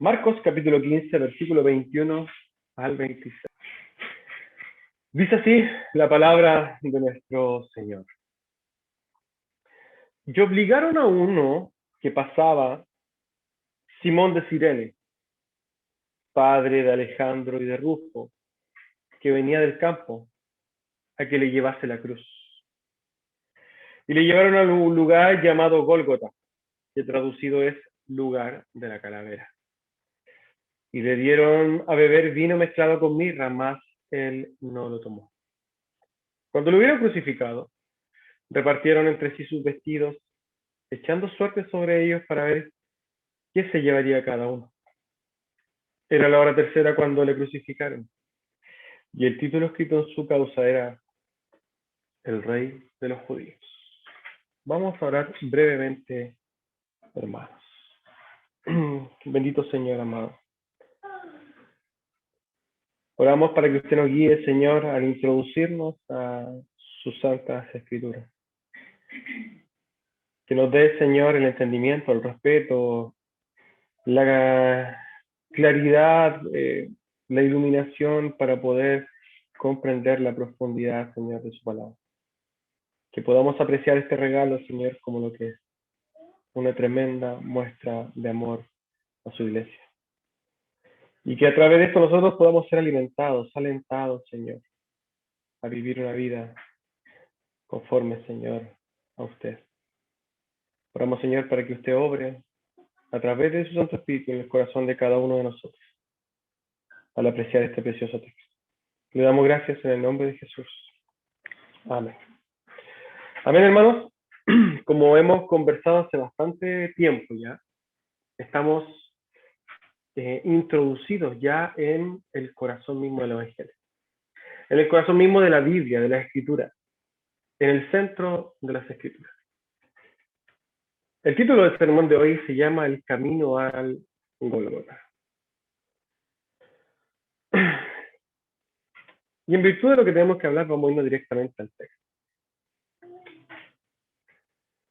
Marcos capítulo 15, versículo 21 al 26. Dice así la palabra de nuestro Señor. Y obligaron a uno que pasaba, Simón de Cirene, padre de Alejandro y de Rufo, que venía del campo, a que le llevase la cruz. Y le llevaron a un lugar llamado Gólgota, que traducido es lugar de la calavera. Y le dieron a beber vino mezclado con mirra, mas él no lo tomó. Cuando lo hubieron crucificado, repartieron entre sí sus vestidos, echando suerte sobre ellos para ver qué se llevaría cada uno. Era la hora tercera cuando le crucificaron, y el título escrito en su causa era El Rey de los Judíos. Vamos a orar brevemente, hermanos. Bendito Señor amado. Oramos para que usted nos guíe, Señor, al introducirnos a sus santas escrituras. Que nos dé, Señor, el entendimiento, el respeto, la claridad, la iluminación para poder comprender la profundidad, Señor, de su palabra. Que podamos apreciar este regalo, Señor, como lo que es una tremenda muestra de amor a su iglesia. Y que a través de esto nosotros podamos ser alimentados, alentados, Señor, a vivir una vida conforme, Señor, a usted. Oramos, Señor, para que usted obre a través de su Santo Espíritu en el corazón de cada uno de nosotros, al apreciar este precioso texto. Le damos gracias en el nombre de Jesús. Amén. Amén, hermanos. Como hemos conversado hace bastante tiempo ya, estamos introducidos ya en el corazón mismo del Evangelio, en el corazón mismo de la Biblia, de la Escritura, en el centro de las Escrituras. El título del sermón de hoy se llama El camino al Gólgota. Y en virtud de lo que tenemos que hablar, vamos a irnos directamente al texto.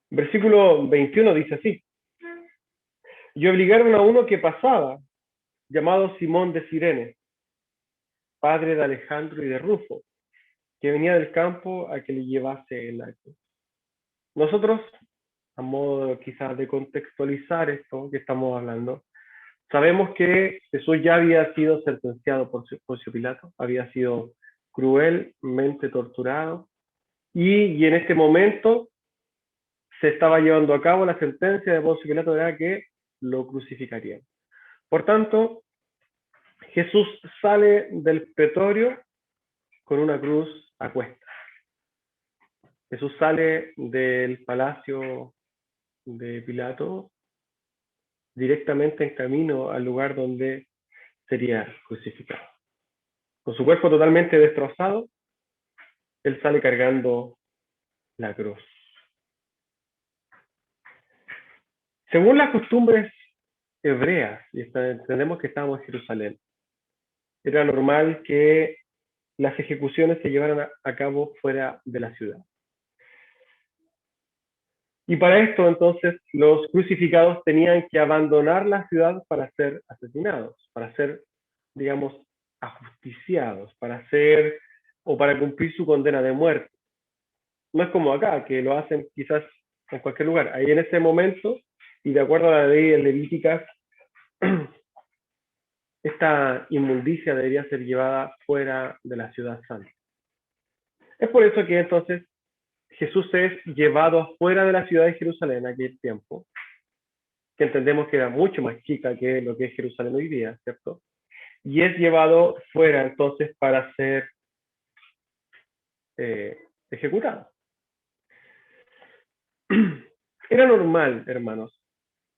Versículo 21 dice así: Y obligaron a uno que pasaba, llamado Simón de Cirene, padre de Alejandro y de Rufo, que venía del campo, a que le llevase el acto. Nosotros, a modo quizás de contextualizar esto que estamos hablando, sabemos que Jesús ya había sido sentenciado por Poncio Pilato, había sido cruelmente torturado, y en este momento se estaba llevando a cabo la sentencia de Poncio Pilato, era que lo crucificarían. Por tanto, Jesús sale del pretorio con una cruz a cuestas. Jesús sale del palacio de Pilato directamente en camino al lugar donde sería crucificado. Con su cuerpo totalmente destrozado, él sale cargando la cruz. Según las costumbres hebreas, y entendemos que estamos en Jerusalén, era normal que las ejecuciones se llevaran a cabo fuera de la ciudad. Y para esto, entonces, los crucificados tenían que abandonar la ciudad para ser asesinados, para ser, digamos, ajusticiados, para ser o para cumplir su condena de muerte. No es como acá, que lo hacen quizás en cualquier lugar. Ahí en ese momento, y de acuerdo a la ley levítica, esta inmundicia debería ser llevada fuera de la ciudad santa. Es por eso que entonces Jesús es llevado fuera de la ciudad de Jerusalén en aquel tiempo, que entendemos que era mucho más chica que lo que es Jerusalén hoy día, ¿cierto? Y es llevado fuera entonces para ser ejecutado. Era normal, hermanos,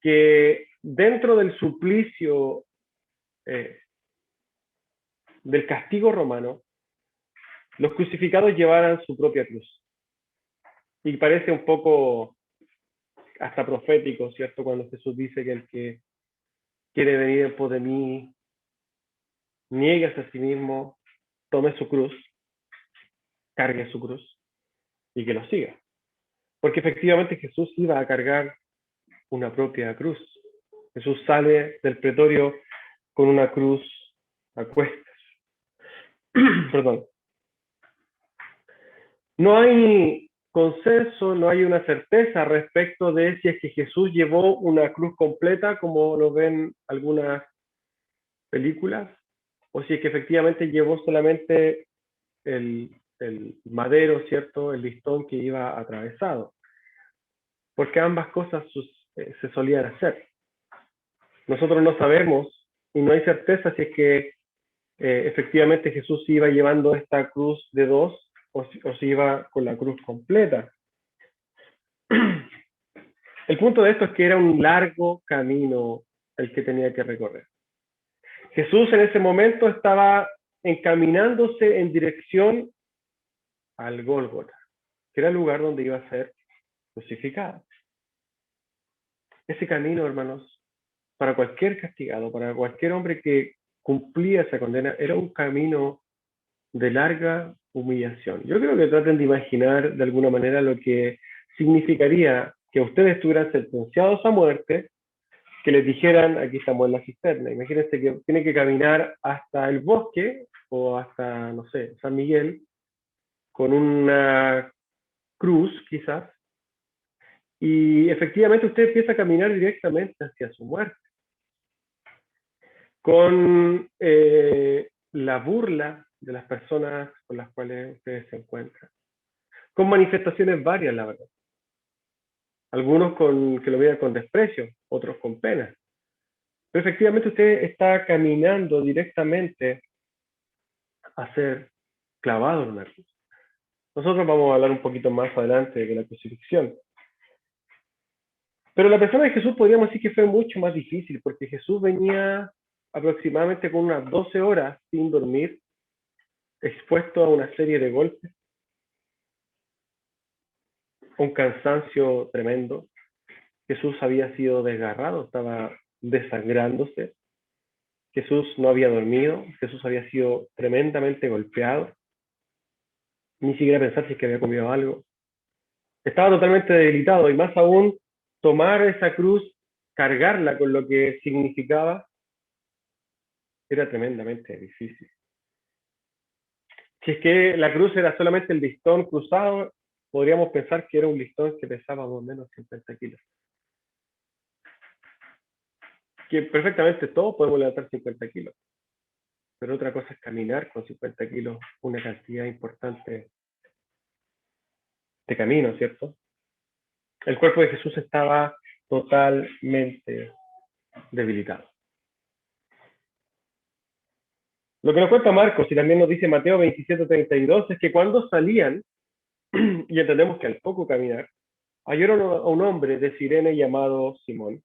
que dentro del suplicio del castigo romano, los crucificados llevaran su propia cruz. Y parece un poco hasta profético, ¿cierto? Cuando Jesús dice que el que quiere venir en pos de mí, nieguese a sí mismo, tome su cruz, cargue su cruz y que lo siga. Porque efectivamente Jesús iba a cargar una propia cruz. Jesús sale del pretorio con una cruz a cuestas. Perdón. No hay consenso, no hay una certeza respecto de si es que Jesús llevó una cruz completa, como lo ven algunas películas, o si es que efectivamente llevó solamente el madero, ¿cierto? El listón que iba atravesado. Porque ambas cosas se solían hacer. Nosotros no sabemos y no hay certeza si es que efectivamente Jesús iba llevando esta cruz de dos o si iba con la cruz completa. El punto de esto es que era un largo camino el que tenía que recorrer. Jesús en ese momento estaba encaminándose en dirección al Gólgota, que era el lugar donde iba a ser crucificado. Ese camino, hermanos, para cualquier castigado, para cualquier hombre que cumplía esa condena, era un camino de larga humillación. Yo creo que traten de imaginar de alguna manera lo que significaría que ustedes estuvieran sentenciados a muerte, que les dijeran, aquí estamos en la cisterna. Imagínense que tienen que caminar hasta el bosque o hasta, no sé, San Miguel, con una cruz quizás, y efectivamente usted empieza a caminar directamente hacia su muerte, con la burla de las personas con las cuales ustedes se encuentran, con manifestaciones varias, la verdad. Algunos que lo vean con desprecio, otros con pena. Pero efectivamente usted está caminando directamente a ser clavado en una cruz. Nosotros vamos a hablar un poquito más adelante de la crucifixión. Pero la persona de Jesús podríamos decir que fue mucho más difícil, porque Jesús venía aproximadamente con unas 12 horas sin dormir, expuesto a una serie de golpes, un cansancio tremendo. Jesús había sido desgarrado, estaba desangrándose. Jesús no había dormido, Jesús había sido tremendamente golpeado, ni siquiera pensar si es que había comido algo. Estaba totalmente debilitado y más aún tomar esa cruz, cargarla con lo que significaba, era tremendamente difícil. Si es que la cruz era solamente el listón cruzado, podríamos pensar que era un listón que pesaba más o menos 50 kilos. Que perfectamente todos podemos levantar 50 kilos. Pero otra cosa es caminar con 50 kilos, una cantidad importante de camino, ¿cierto? El cuerpo de Jesús estaba totalmente debilitado. Lo que nos cuenta Marcos y también nos dice Mateo 27:32 es que cuando salían, y entendemos que al poco caminar, hallaron a un hombre de Cirene llamado Simón.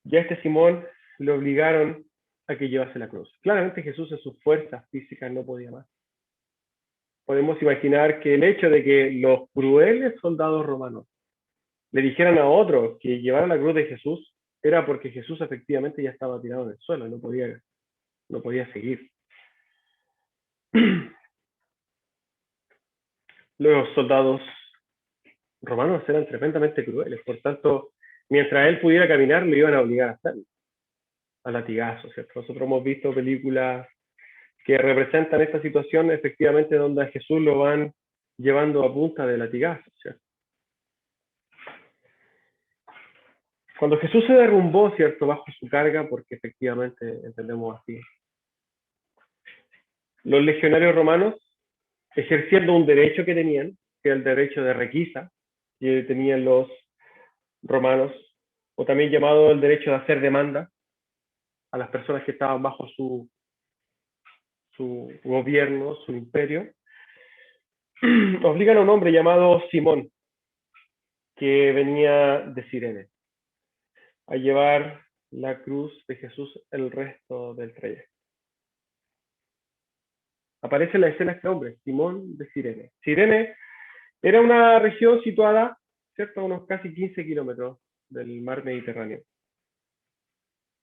Y a este Simón le obligaron a que llevase la cruz. Claramente Jesús en sus fuerzas físicas no podía más. Podemos imaginar que el hecho de que los crueles soldados romanos le dijeran a otro que llevara la cruz de Jesús era porque Jesús efectivamente ya estaba tirado en el suelo, no podía seguir. Los soldados romanos eran tremendamente crueles, por tanto, mientras él pudiera caminar, lo iban a obligar a hacerlo, a latigazos, ¿cierto? Nosotros hemos visto películas que representan esta situación efectivamente donde a Jesús lo van llevando a punta de latigazos, ¿cierto? Cuando Jesús se derrumbó, ¿cierto?, bajo su carga, porque efectivamente entendemos así, los legionarios romanos, ejerciendo un derecho que tenían, que era el derecho de requisa, que tenían los romanos, o también llamado el derecho de hacer demanda a las personas que estaban bajo su gobierno, su imperio, obligan a un hombre llamado Simón, que venía de Cirene, a llevar la cruz de Jesús el resto del trayecto. Aparece en la escena este hombre, Simón de Cirene. Cirene era una región situada, ¿cierto?, a unos casi 15 kilómetros del mar Mediterráneo,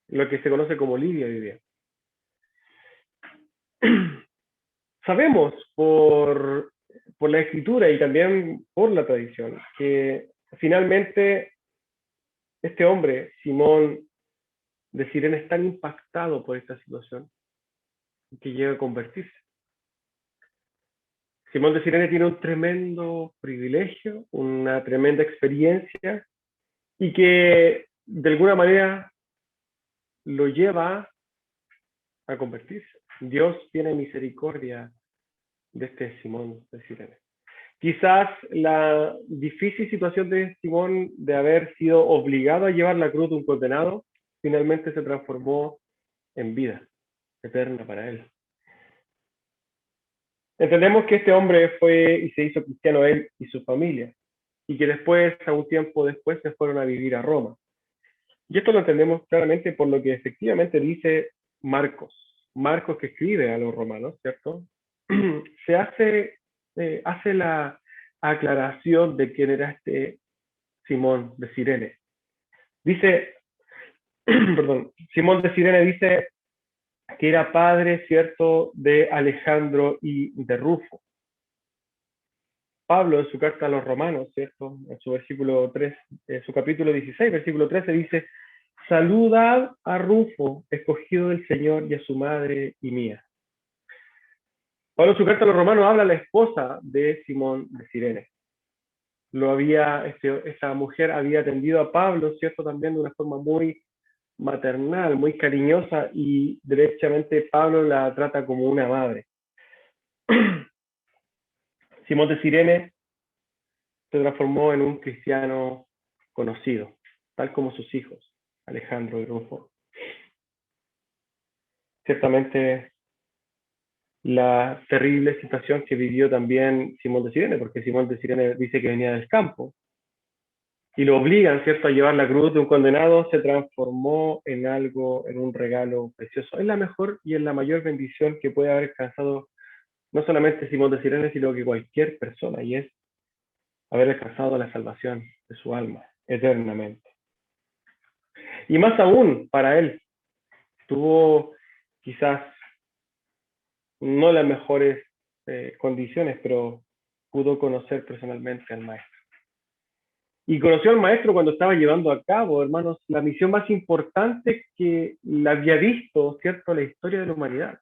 lo que se conoce como Libia hoy día. Sabemos por la escritura y también por la tradición que finalmente Este hombre, Simón de Sirene, es tan impactado por esta situación que llega a convertirse. Simón de Sirene tiene un tremendo privilegio, una tremenda experiencia y que de alguna manera lo lleva a convertirse. Dios tiene misericordia de este Simón de Sirene. Quizás la difícil situación de Simón de haber sido obligado a llevar la cruz de un condenado, finalmente se transformó en vida eterna para él. Entendemos que este hombre fue y se hizo cristiano él y su familia, y que después, a un tiempo después, se fueron a vivir a Roma. Y esto lo entendemos claramente por lo que efectivamente dice Marcos. Marcos, que escribe a los romanos, ¿cierto? Se hace la aclaración de quién era este Simón de Sirene. Dice, perdón, Simón de Sirene dice que era padre, ¿cierto?, de Alejandro y de Rufo. Pablo, en su carta a los romanos, ¿cierto?, en su versículo 3, en su capítulo 16, versículo 13, dice: saludad a Rufo, escogido del Señor, y a su madre y mía. Pablo, en su carta a los romanos, habla a la esposa de Simón de Sirene. Esa mujer había atendido a Pablo, ¿cierto?, también de una forma muy maternal, muy cariñosa, y derechamente Pablo la trata como una madre. Simón de Sirene se transformó en un cristiano conocido, tal como sus hijos, Alejandro y Rufo. Ciertamente la terrible situación que vivió también Simón de Sirene, porque Simón de Sirene dice que venía del campo, y lo obligan, ¿cierto?, a llevar la cruz de un condenado, se transformó en algo, en un regalo precioso. Es la mejor y es la mayor bendición que puede haber alcanzado no solamente Simón de Sirene, sino que cualquier persona, y es haber alcanzado la salvación de su alma eternamente. Y más aún para él, tuvo quizás no las mejores condiciones, pero pudo conocer personalmente al maestro. Y conoció al maestro cuando estaba llevando a cabo, hermanos, la misión más importante que la había visto, ¿cierto?, la historia de la humanidad.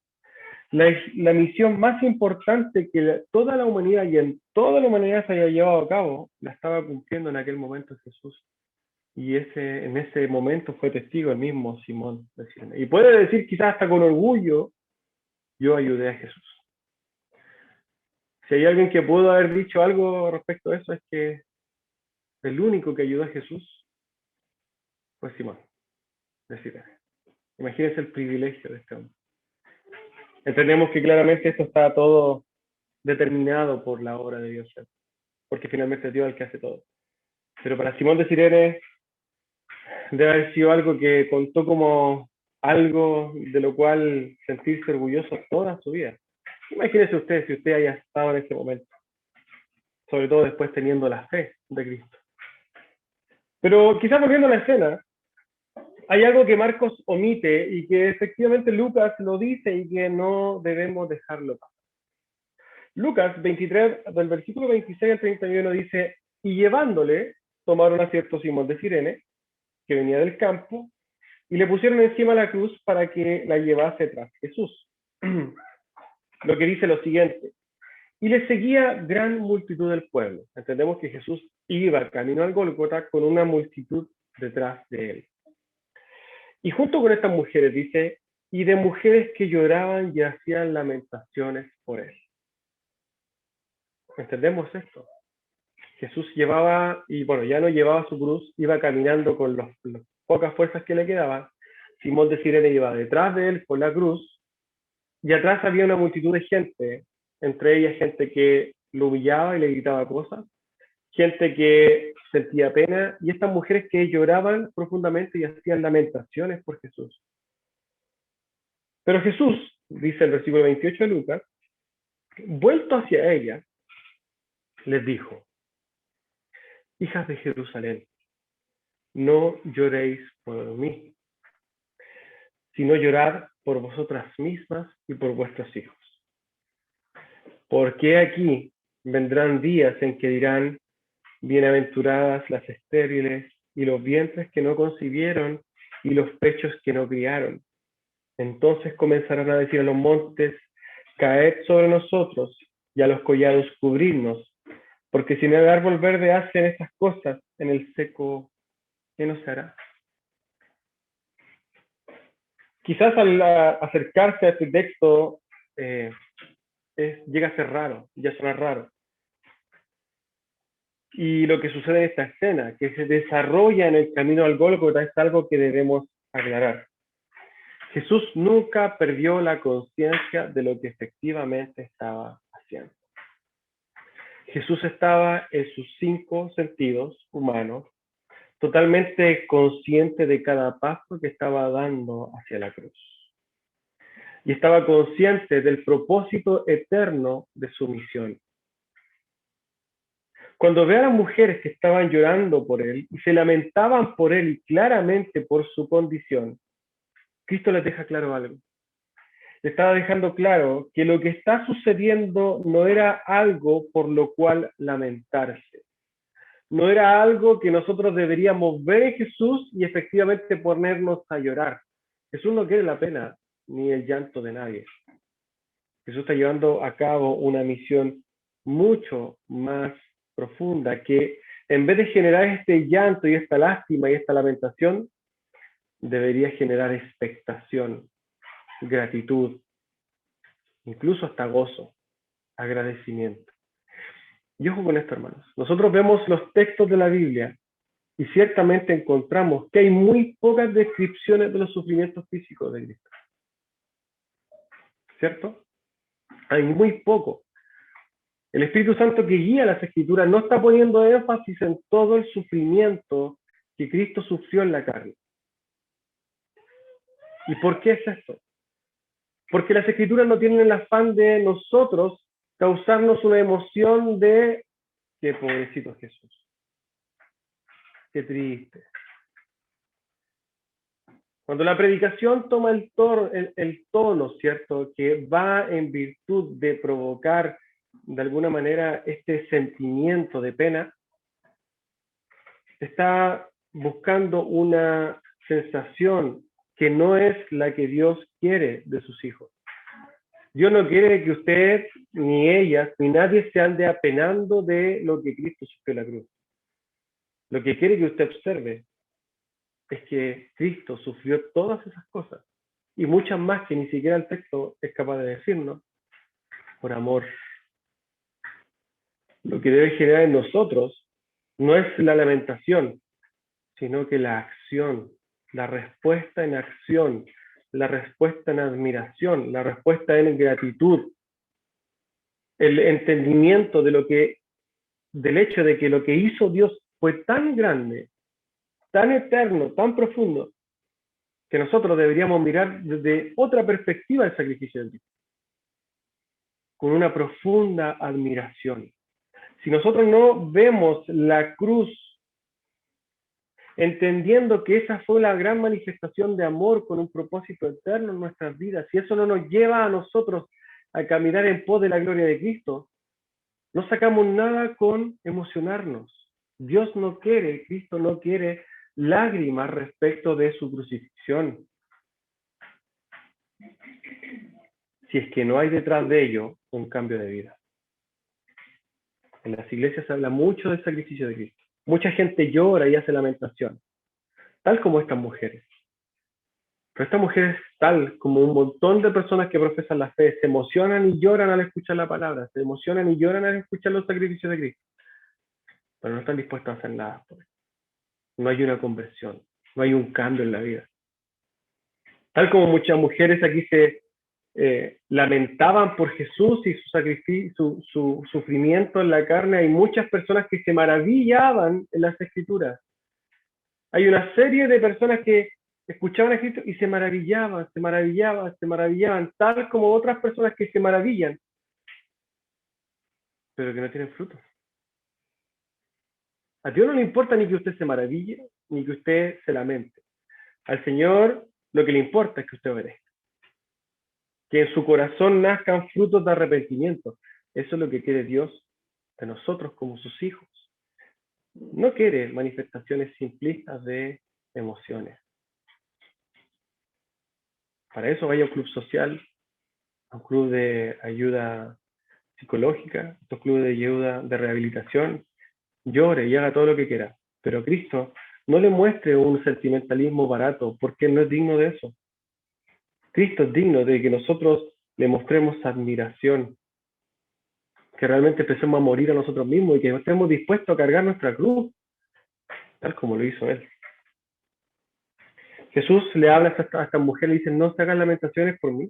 La misión más importante que toda la humanidad y en toda la humanidad se haya llevado a cabo, la estaba cumpliendo en aquel momento Jesús. Y en ese momento fue testigo el mismo Simón de Sirene. Y puede decir quizás hasta con orgullo: yo ayudé a Jesús. Si hay alguien que pudo haber dicho algo respecto a eso, es que el único que ayudó a Jesús fue Simón de Sirene. Imagínense el privilegio de este hombre. Entendemos que claramente esto está todo determinado por la obra de Dios, ¿cierto?, porque finalmente es Dios el que hace todo. Pero para Simón de Sirene debe haber sido algo que contó como algo de lo cual sentirse orgulloso toda su vida. Imagínese usted, si usted haya estado en ese momento, sobre todo después teniendo la fe de Cristo. Pero quizás volviendo a la escena, hay algo que Marcos omite y que efectivamente Lucas lo dice y que no debemos dejarlo pasar. Lucas 23, del versículo 26 al 31 dice: y llevándole, tomaron a cierto Simón de Sirene, que venía del campo, y le pusieron encima la cruz para que la llevase tras Jesús. Lo que dice lo siguiente: y le seguía gran multitud del pueblo. Entendemos que Jesús iba camino al Gólgota con una multitud detrás de él. Y junto con estas mujeres dice: y de mujeres que lloraban y hacían lamentaciones por él. ¿Entendemos esto? Jesús llevaba, y bueno, ya no llevaba su cruz, iba caminando con las pocas fuerzas que le quedaban. Simón de Sirene iba detrás de él con la cruz, y atrás había una multitud de gente, entre ellas gente que lo humillaba y le gritaba cosas, gente que sentía pena, y estas mujeres que lloraban profundamente y hacían lamentaciones por Jesús. Pero Jesús, dice el versículo 28 de Lucas, vuelto hacia ellas, les dijo: hijas de Jerusalén, no lloréis por mí, sino llorad por vosotras mismas y por vuestros hijos. Porque aquí vendrán días en que dirán: bienaventuradas las estériles y los vientres que no concibieron, y los pechos que no criaron. Entonces comenzarán a decir a los montes, caed sobre nosotros, y a los collados cubrirnos, porque si en el árbol verde hacen estas cosas, en el seco, ¿qué no se hará? Quizás al acercarse a este texto llega a ser raro, ya suena raro. Y lo que sucede en esta escena, que se desarrolla en el camino al Gólgota, es algo que debemos aclarar. Jesús nunca perdió la conciencia de lo que efectivamente estaba haciendo. Jesús estaba en sus 5 sentidos humanos, totalmente consciente de cada paso que estaba dando hacia la cruz. Y estaba consciente del propósito eterno de su misión. Cuando ve a las mujeres que estaban llorando por él y se lamentaban por él y claramente por su condición, Cristo les deja claro algo. Le estaba dejando claro que lo que está sucediendo no era algo por lo cual lamentarse. No era algo que nosotros deberíamos ver en Jesús y efectivamente ponernos a llorar. Jesús no quiere la pena ni el llanto de nadie. Jesús está llevando a cabo una misión mucho más profunda que en vez de generar este llanto y esta lástima y esta lamentación, debería generar expectación, gratitud, incluso hasta gozo, agradecimiento. Y ojo con esto, hermanos. Nosotros vemos los textos de la Biblia y ciertamente encontramos que hay muy pocas descripciones de los sufrimientos físicos de Cristo. ¿Cierto? Hay muy poco. El Espíritu Santo que guía las Escrituras no está poniendo énfasis en todo el sufrimiento que Cristo sufrió en la carne. ¿Y por qué es esto? Porque las Escrituras no tienen el afán de nosotros causarnos una emoción de qué pobrecito Jesús, qué triste. Cuando la predicación toma el tono, ¿cierto?, que va en virtud de provocar de alguna manera este sentimiento de pena, está buscando una sensación que no es la que Dios quiere de sus hijos. Dios no quiere que usted, ni ellas, ni nadie se ande apenando de lo que Cristo sufrió en la cruz. Lo que quiere que usted observe es que Cristo sufrió todas esas cosas y muchas más que ni siquiera el texto es capaz de decirnos, por amor. Lo que debe generar en nosotros no es la lamentación, sino que la acción, la respuesta en acción, la respuesta en admiración, la respuesta en gratitud, el entendimiento de del hecho de que lo que hizo Dios fue tan grande, tan eterno, tan profundo, que nosotros deberíamos mirar desde otra perspectiva el sacrificio de Dios, con una profunda admiración. Si nosotros no vemos la cruz, entendiendo que esa fue la gran manifestación de amor con un propósito eterno en nuestras vidas, si eso no nos lleva a nosotros a caminar en pos de la gloria de Cristo, no sacamos nada con emocionarnos. Dios no quiere, Cristo no quiere lágrimas respecto de su crucifixión. Si es que no hay detrás de ello un cambio de vida. En las iglesias se habla mucho del sacrificio de Cristo. Mucha gente llora y hace lamentación, tal como estas mujeres. Pero estas mujeres, tal como un montón de personas que profesan la fe, se emocionan y lloran al escuchar la palabra, se emocionan y lloran al escuchar los sacrificios de Cristo, pero no están dispuestos a hacer nada por eso. No hay una conversión, no hay un cambio en la vida. Tal como muchas mujeres aquí se lamentaban por Jesús y su sacrificio, su sufrimiento en la carne, hay muchas personas que se maravillaban en las Escrituras. Hay una serie de personas que escuchaban a Cristo y se maravillaban, se maravillaban, se maravillaban, tal como otras personas que se maravillan, pero que no tienen frutos. A Dios no le importa ni que usted se maraville, ni que usted se lamente. Al Señor lo que le importa es que usted obedezca. Que en su corazón nazcan frutos de arrepentimiento. Eso es lo que quiere Dios de nosotros como sus hijos. No quiere manifestaciones simplistas de emociones. Para eso vaya a un club social, a un club de ayuda psicológica, a un club de ayuda de rehabilitación, llore y haga todo lo que quiera. Pero Cristo no le muestre un sentimentalismo barato, porque Él no es digno de eso. Cristo es digno de que nosotros le mostremos admiración, que realmente empecemos a morir a nosotros mismos y que estemos dispuestos a cargar nuestra cruz, tal como lo hizo Él. Jesús le habla a esta mujer y le dice, no se hagan lamentaciones por mí,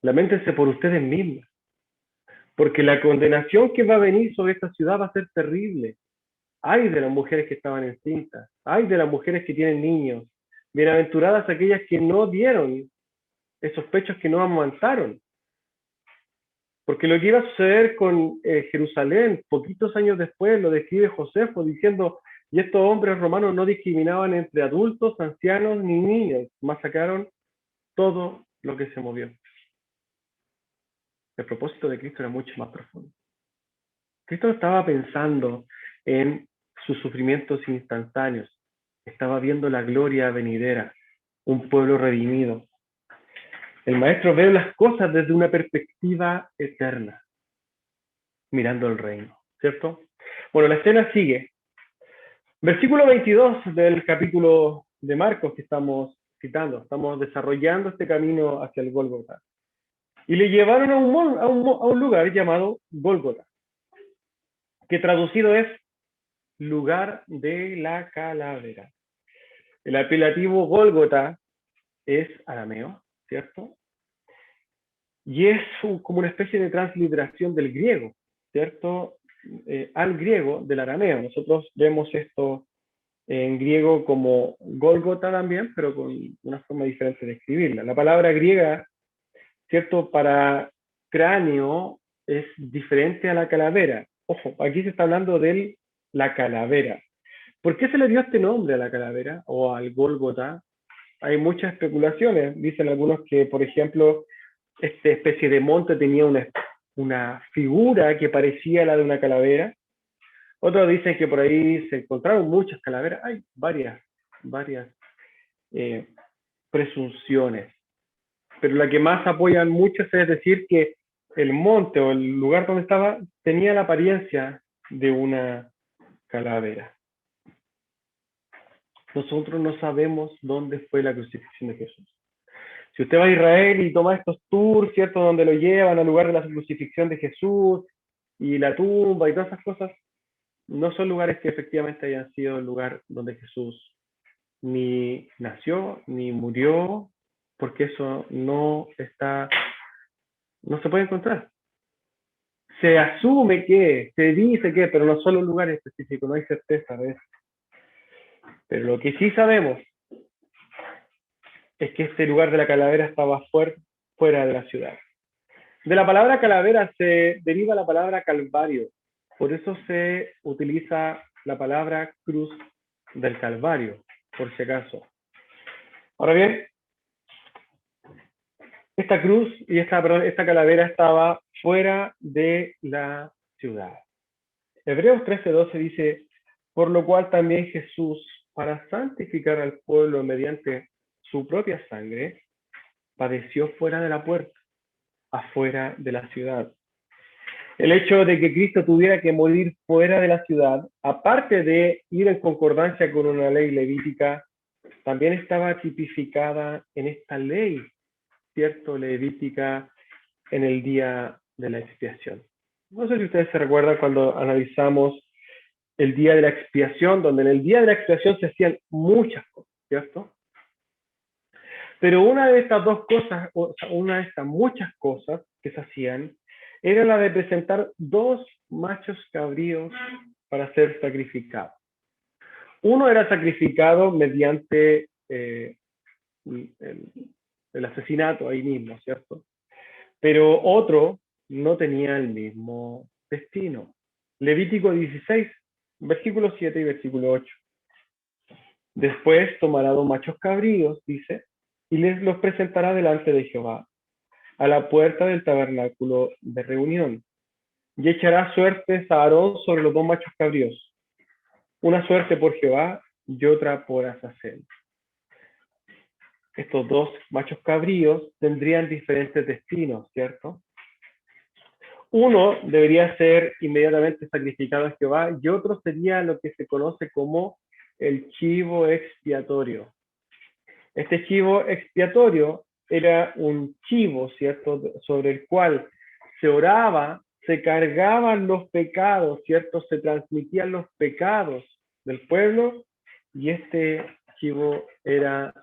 lamentense por ustedes mismas, porque la condenación que va a venir sobre esta ciudad va a ser terrible. Ay de las mujeres que estaban encintas, ay de las mujeres que tienen niños, bienaventuradas aquellas que no dieron esos pechos, que no amamantaron. Porque lo que iba a suceder con Jerusalén, poquitos años después, lo describe Josefo diciendo, y estos hombres romanos no discriminaban entre adultos, ancianos ni niños, masacraron todo lo que se movió. El propósito de Cristo era mucho más profundo. Cristo no estaba pensando en sus sufrimientos instantáneos, estaba viendo la gloria venidera, un pueblo redimido. El maestro ve las cosas desde una perspectiva eterna, mirando el reino, ¿cierto? Bueno, la escena sigue. Versículo 22 del capítulo de Marcos que estamos citando, estamos desarrollando este camino hacia el Gólgota. Y le llevaron a un lugar llamado Gólgota, que traducido es lugar de la calavera. El apelativo Gólgota es arameo, ¿cierto? Y es como una especie de transliteración del griego, ¿cierto? Al griego del arameo. Nosotros vemos esto en griego como Gólgota también, pero con una forma diferente de escribirla. La palabra griega, ¿cierto? Para cráneo es diferente a la calavera. Ojo, aquí se está hablando de la calavera. ¿Por qué se le dio este nombre a la calavera o al Gólgota? Hay muchas especulaciones. Dicen algunos que, por ejemplo, esta especie de monte tenía una figura que parecía la de una calavera. Otros dicen que por ahí se encontraron muchas calaveras. Hay varias eh, presunciones. Pero la que más apoyan muchos es decir que el monte o el lugar donde estaba tenía la apariencia de una calavera. Nosotros no sabemos dónde fue la crucifixión de Jesús. Si usted va a Israel y toma estos tours, ¿cierto? Donde lo llevan al lugar de la crucifixión de Jesús y la tumba y todas esas cosas, no son lugares que efectivamente hayan sido el lugar donde Jesús ni nació, ni murió, porque eso no se puede encontrar. Se asume que, se dice que, pero no son los lugares específicos, no hay certeza de eso. Pero lo que sí sabemos es que este lugar de la calavera estaba fuera de la ciudad. De la palabra calavera se deriva la palabra calvario, por eso se utiliza la palabra cruz del Calvario, por si acaso. Ahora bien, esta cruz y esta calavera estaba fuera de la ciudad. Hebreos 13:12 dice, por lo cual también Jesús, para santificar al pueblo mediante su propia sangre, padeció fuera de la puerta, afuera de la ciudad. El hecho de que Cristo tuviera que morir fuera de la ciudad, aparte de ir en concordancia con una ley levítica, también estaba tipificada en esta ley, ¿cierto? Levítica en el día de la expiación. No sé si ustedes se recuerdan cuando analizamos el día de la expiación, donde en el día de la expiación se hacían muchas cosas, ¿cierto? Pero una de estas dos cosas, o sea, una de estas muchas cosas que se hacían, era la de presentar dos machos cabríos para ser sacrificados. Uno era sacrificado mediante el asesinato ahí mismo, ¿cierto? Pero otro no tenía el mismo destino. Levítico 16, versículo 7 y versículo 8. Después tomará dos machos cabríos, dice, y les los presentará delante de Jehová, a la puerta del tabernáculo de reunión, y echará suertes a Aarón sobre los dos machos cabríos, una suerte por Jehová y otra por Azazel. Estos dos machos cabríos tendrían diferentes destinos, ¿cierto? Uno debería ser inmediatamente sacrificado a Jehová y otro sería lo que se conoce como el chivo expiatorio. Este chivo expiatorio era un chivo, ¿cierto?, sobre el cual se oraba, se cargaban los pecados, ¿cierto?, se transmitían los pecados del pueblo y este chivo era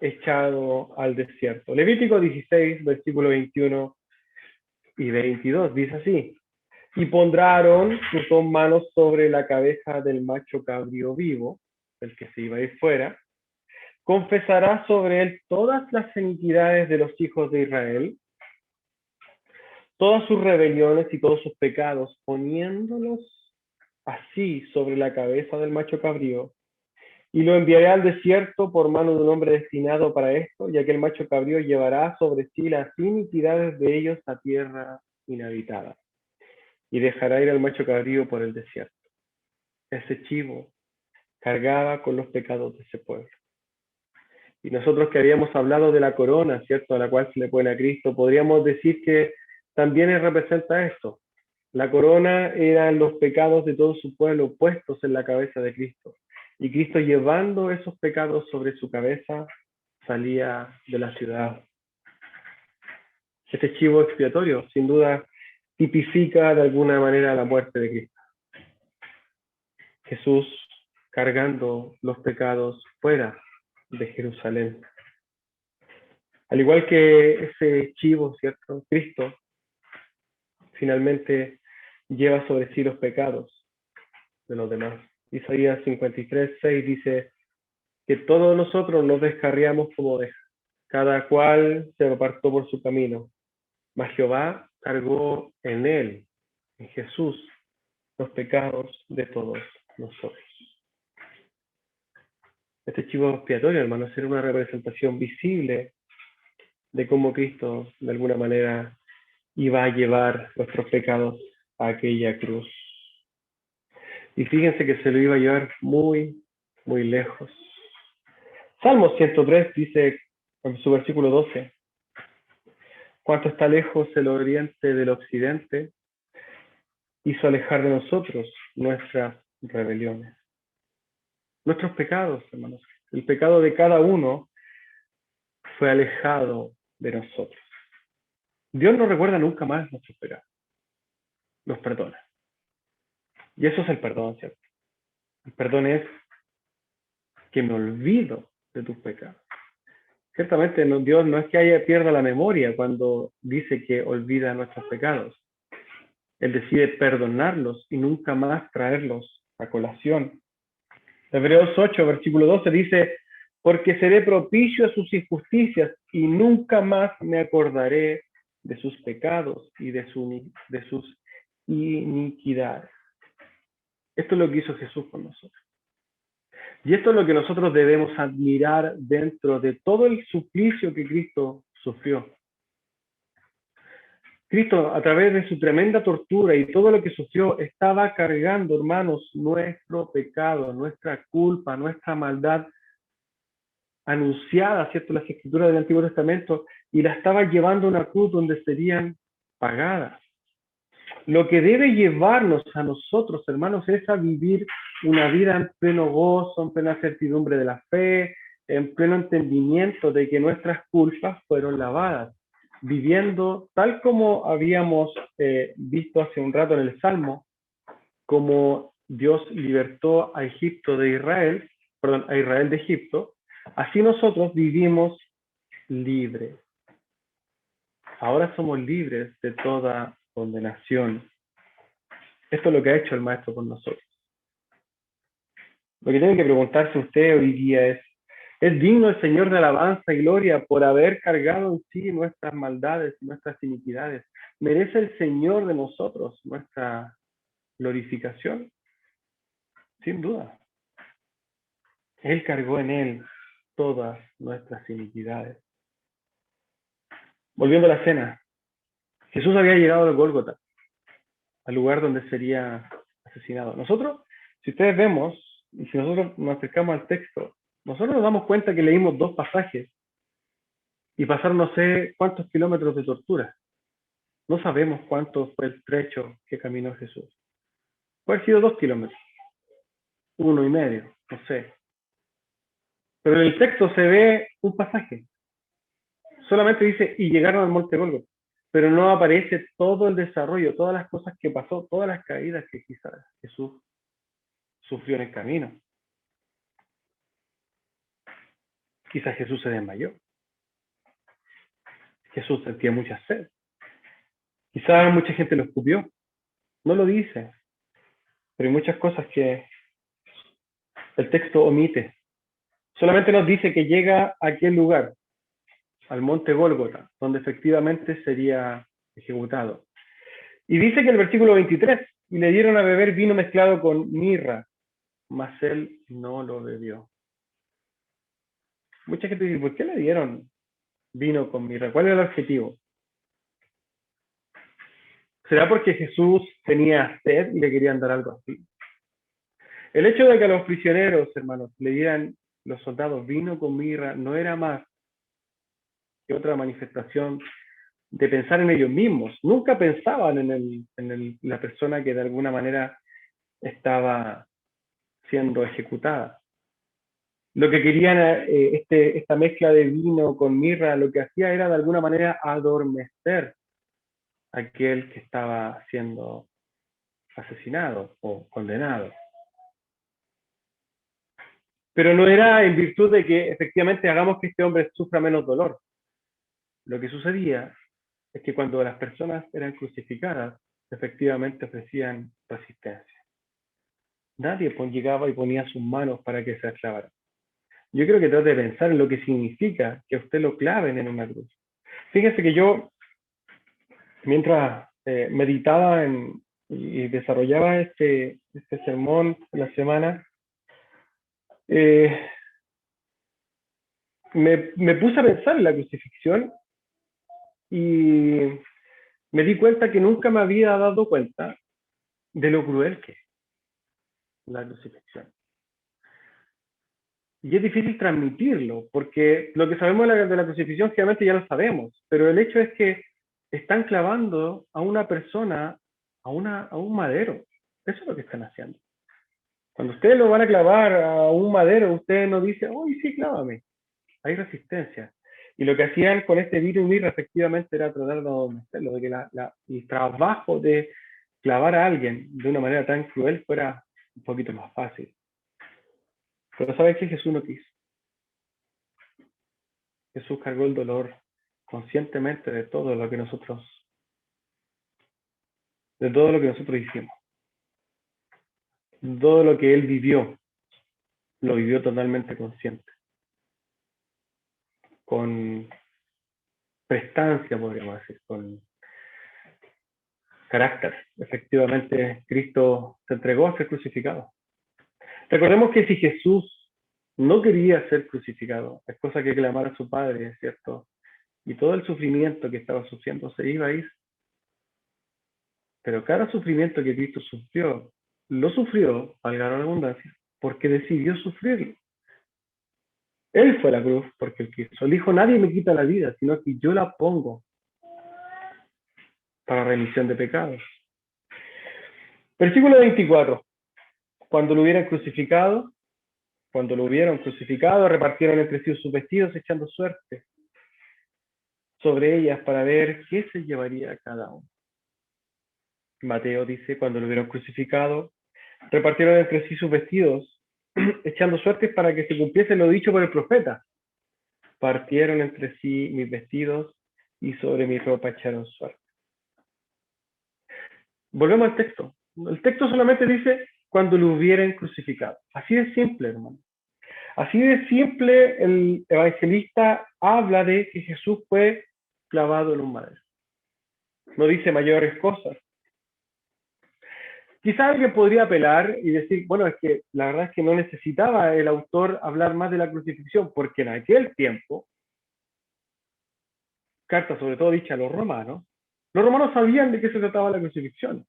echado al desierto. Levítico 16, versículo 21 y 22, dice así: y pondrá Aarón sus dos manos sobre la cabeza del macho cabrío vivo, el que se iba a ir fuera, confesará sobre él todas las iniquidades de los hijos de Israel, todas sus rebeliones y todos sus pecados, poniéndolos así sobre la cabeza del macho cabrío, y lo enviaré al desierto por mano de un hombre destinado para esto, y aquel macho cabrío llevará sobre sí las iniquidades de ellos a tierra inhabitada, y dejará ir al macho cabrío por el desierto. Ese chivo cargaba con los pecados de ese pueblo. Y nosotros que habíamos hablado de la corona, ¿cierto?, a la cual se le pone a Cristo, podríamos decir que también representa esto. La corona eran los pecados de todo su pueblo puestos en la cabeza de Cristo. Y Cristo, llevando esos pecados sobre su cabeza, salía de la ciudad. Este chivo expiatorio, sin duda, tipifica de alguna manera la muerte de Cristo. Jesús cargando los pecados fuera de Jerusalén. Al igual que ese chivo, ¿cierto?, Cristo finalmente lleva sobre sí los pecados de los demás. Isaías 53:6 dice que todos nosotros nos descarriamos como ovejas, cada cual se apartó por su camino, mas Jehová cargó en él, en Jesús, los pecados de todos nosotros. Este chivo expiatorio, hermano, era una representación visible de cómo Cristo, de alguna manera, iba a llevar nuestros pecados a aquella cruz. Y fíjense que se lo iba a llevar muy, muy lejos. Salmo 103 dice en su versículo 12: cuánto está lejos el oriente del occidente, hizo alejar de nosotros nuestras rebeliones. Nuestros pecados, hermanos, el pecado de cada uno fue alejado de nosotros. Dios no recuerda nunca más nuestros pecados, nos perdona. Y eso es el perdón, ¿cierto? El perdón es que me olvido de tus pecados. Ciertamente Dios no es que pierda la memoria cuando dice que olvida nuestros pecados. Él decide perdonarlos y nunca más traerlos a colación. Hebreos 8, versículo 12 dice: porque seré propicio a sus injusticias y nunca más me acordaré de sus pecados y de sus iniquidades. Esto es lo que hizo Jesús con nosotros. Y esto es lo que nosotros debemos admirar dentro de todo el suplicio que Cristo sufrió. Cristo, a través de su tremenda tortura y todo lo que sufrió, estaba cargando, hermanos, nuestro pecado, nuestra culpa, nuestra maldad anunciada, ¿cierto?, en las escrituras del Antiguo Testamento, y la estaba llevando a una cruz donde serían pagadas. Lo que debe llevarnos a nosotros, hermanos, es a vivir una vida en pleno gozo, en plena certidumbre de la fe, en pleno entendimiento de que nuestras culpas fueron lavadas, viviendo tal como habíamos visto hace un rato en el Salmo, como Dios libertó a Egipto de Israel, a Israel de Egipto, así nosotros vivimos libres. Ahora somos libres de toda condenación. Esto es lo que ha hecho el Maestro con nosotros. Lo que tiene que preguntarse usted hoy día ¿es digno el Señor de alabanza y gloria por haber cargado en sí nuestras maldades y nuestras iniquidades? ¿Merece el Señor de nosotros nuestra glorificación? Sin duda. Él cargó en Él todas nuestras iniquidades. Volviendo a la cena, Jesús había llegado al Gólgota, al lugar donde sería asesinado. Nosotros, Si ustedes vemos, y si nosotros nos acercamos al texto, nosotros nos damos cuenta que leímos dos pasajes y pasaron no sé cuántos kilómetros de tortura. No sabemos cuánto fue el trecho que caminó Jesús. Puede haber sido 2 kilómetros, 1,5, no sé. Pero en el texto se ve un pasaje. Solamente dice, y llegaron al monte Gólgota. Pero no aparece todo el desarrollo, todas las cosas que pasó, todas las caídas que quizás Jesús sufrió en el camino. Quizás Jesús se desmayó. Jesús sentía mucha sed. Quizás mucha gente lo escupió. No lo dice. Pero hay muchas cosas que el texto omite. Solamente nos dice que llega a aquel lugar, al monte Gólgota, donde efectivamente sería ejecutado. Y dice que en el versículo 23, y le dieron a beber vino mezclado con mirra, mas él no lo bebió. Mucha gente dice, ¿por qué le dieron vino con mirra? ¿Cuál era el objetivo? ¿Será porque Jesús tenía sed y le querían dar algo así? El hecho de que a los prisioneros, hermanos, le dieran los soldados vino con mirra no era más que otra manifestación de pensar en ellos mismos. Nunca pensaban en la persona que de alguna manera estaba siendo ejecutada. Lo que querían, esta mezcla de vino con mirra, lo que hacía era de alguna manera adormecer a aquel que estaba siendo asesinado o condenado. Pero no era en virtud de que efectivamente hagamos que este hombre sufra menos dolor. Lo que sucedía es que cuando las personas eran crucificadas, efectivamente ofrecían resistencia. Nadie llegaba y ponía sus manos para que se clavara. Yo creo que trate de pensar en lo que significa que a usted lo claven en una cruz. Fíjese que yo, mientras meditaba y desarrollaba este sermón en la semana, me puse a pensar en la crucifixión y me di cuenta que nunca me había dado cuenta de lo cruel que es la crucifixión. Y es difícil transmitirlo, porque lo que sabemos de la crucifixión generalmente ya lo sabemos, pero el hecho es que están clavando a una persona a un madero. Eso es lo que están haciendo. Cuando ustedes lo van a clavar a un madero, ustedes no dicen, uy, sí, clávame. Hay resistencia. Y lo que hacían con este vino y mirra efectivamente era tratar de adormecerlo, de que el trabajo de clavar a alguien de una manera tan cruel fuera un poquito más fácil. Pero ¿sabes qué? Jesús no quiso. Jesús cargó el dolor conscientemente de todo lo que nosotros hicimos. Todo lo que él vivió, lo vivió totalmente consciente. Con prestancia, podríamos decir, con carácter. Efectivamente, Cristo se entregó a ser crucificado. Recordemos que si Jesús no quería ser crucificado, es cosa que clamar a su Padre, ¿cierto? Y todo el sufrimiento que estaba sufriendo se iba a ir. Pero cada sufrimiento que Cristo sufrió, lo sufrió, valga la redundancia, porque decidió sufrirlo. Él fue a la cruz porque él quiso. Él dijo, nadie me quita la vida, sino que yo la pongo para remisión de pecados. Versículo 24. Cuando lo hubieron crucificado, repartieron entre sí sus vestidos echando suerte sobre ellas para ver qué se llevaría cada uno. Mateo dice, cuando lo hubieron crucificado, repartieron entre sí sus vestidos, echando suertes para que se cumpliese lo dicho por el profeta. Partieron entre sí mis vestidos y sobre mi ropa echaron suerte. Volvemos al texto. El texto solamente dice, cuando lo hubieran crucificado. Así de simple, hermano. Así de simple el evangelista habla de que Jesús fue clavado en un madero. No dice mayores cosas. Quizá alguien podría apelar y decir, bueno, es que la verdad es que no necesitaba el autor hablar más de la crucifixión, porque en aquel tiempo, carta sobre todo dicha a los romanos sabían de qué se trataba la crucifixión.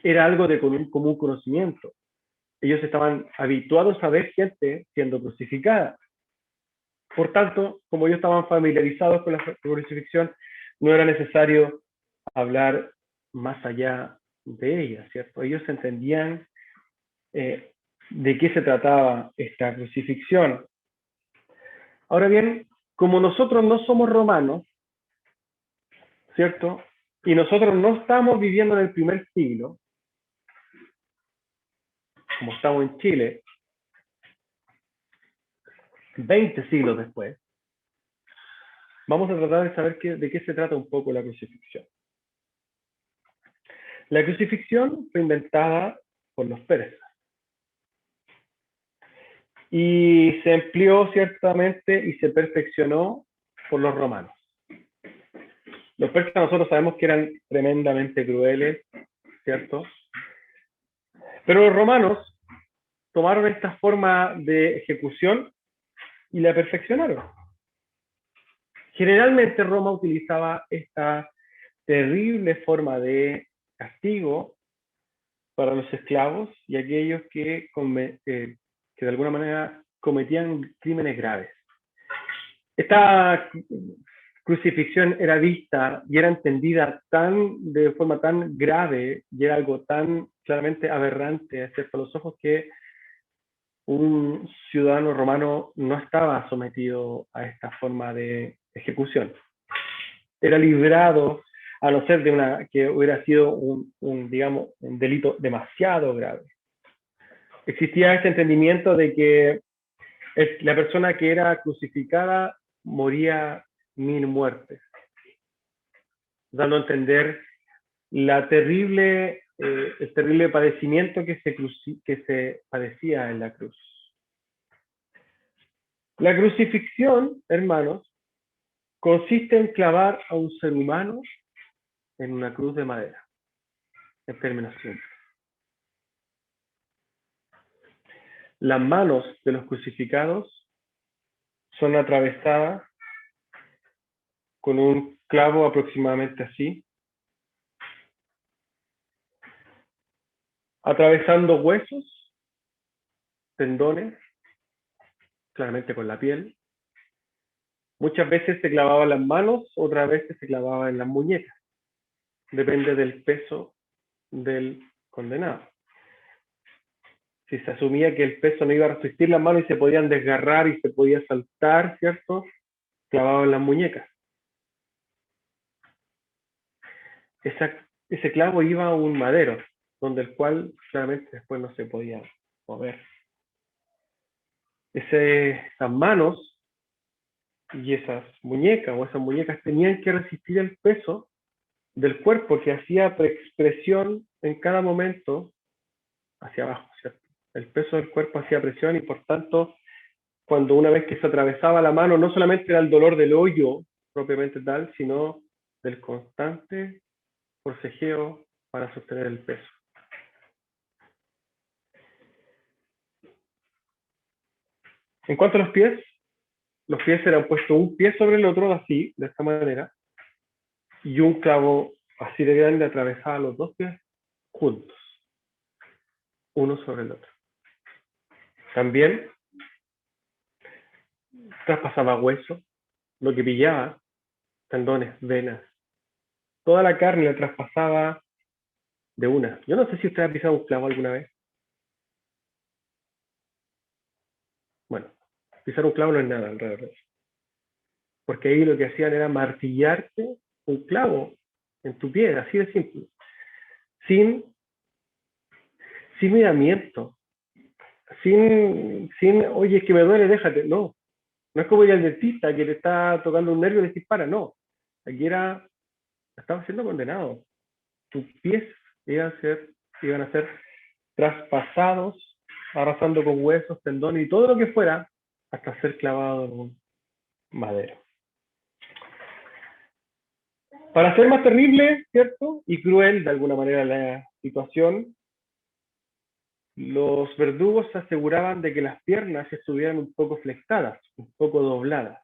Era algo de común conocimiento. ellos estaban habituados a ver gente siendo crucificada. Por tanto, como ellos estaban familiarizados con la crucifixión, no era necesario hablar más allá de ella, ¿cierto? Ellos entendían de qué se trataba esta crucifixión. Ahora bien, como nosotros no somos romanos, ¿cierto? Y nosotros no estamos viviendo en el primer siglo, como estamos en Chile, 20 siglos después, vamos a tratar de saber de qué se trata un poco la crucifixión. La crucifixión fue inventada por los persas y se empleó ciertamente y se perfeccionó por los romanos. Los persas nosotros sabemos que eran tremendamente crueles, ¿cierto? Pero los romanos tomaron esta forma de ejecución y la perfeccionaron. Generalmente Roma utilizaba esta terrible forma de castigo para los esclavos y aquellos que de alguna manera cometían crímenes graves. Esta crucifixión era vista y era entendida de forma tan grave y era algo tan claramente aberrante hacia los ojos que un ciudadano romano no estaba sometido a esta forma de ejecución. Era librado, a no ser que hubiera sido digamos, un delito demasiado grave. Existía este entendimiento de que la persona que era crucificada moría 1000 muertes, dando a entender el terrible padecimiento que se padecía en la cruz. La crucifixión, hermanos, consiste en clavar a un ser humano en una cruz de madera, en términos simples. Las manos de los crucificados son atravesadas con un clavo aproximadamente así, atravesando huesos, tendones, claramente con la piel. Muchas veces se clavaba en las manos, otras veces se clavaba en las muñecas. Depende del peso del condenado. Si se asumía que el peso no iba a resistir las manos y se podían desgarrar y se podía saltar, ¿cierto? Clavado en las muñecas. Ese clavo iba a un madero, donde el cual claramente después no se podía mover. Esas manos y esas muñecas tenían que resistir el peso del cuerpo que hacía presión en cada momento hacia abajo, ¿cierto? El peso del cuerpo hacía presión y por tanto, cuando una vez que se atravesaba la mano, no solamente era el dolor del hoyo propiamente tal, sino del constante forcejeo para sostener el peso. En cuanto a los pies eran puestos un pie sobre el otro, así, de esta manera, y un clavo así de grande atravesaba los dos pies juntos, uno sobre el otro. También traspasaba hueso, lo que pillaba, tendones, venas. Toda la carne la traspasaba de una. Yo no sé si usted ha pisado un clavo alguna vez. Bueno, pisar un clavo no es nada alrededor. Porque ahí lo que hacían era martillarte un clavo en tu pie, así de simple. Sin miramiento. Oye, es que me duele, déjate. No. No es como ir al dentista que le está tocando un nervio y le dispara. No. Aquí estaba siendo condenado. Tus pies iban a ser traspasados, arrasando con huesos, tendones y todo lo que fuera, hasta ser clavado en un madero. Para ser más terrible, ¿cierto? Y cruel de alguna manera la situación, los verdugos se aseguraban de que las piernas estuvieran un poco flexadas, un poco dobladas.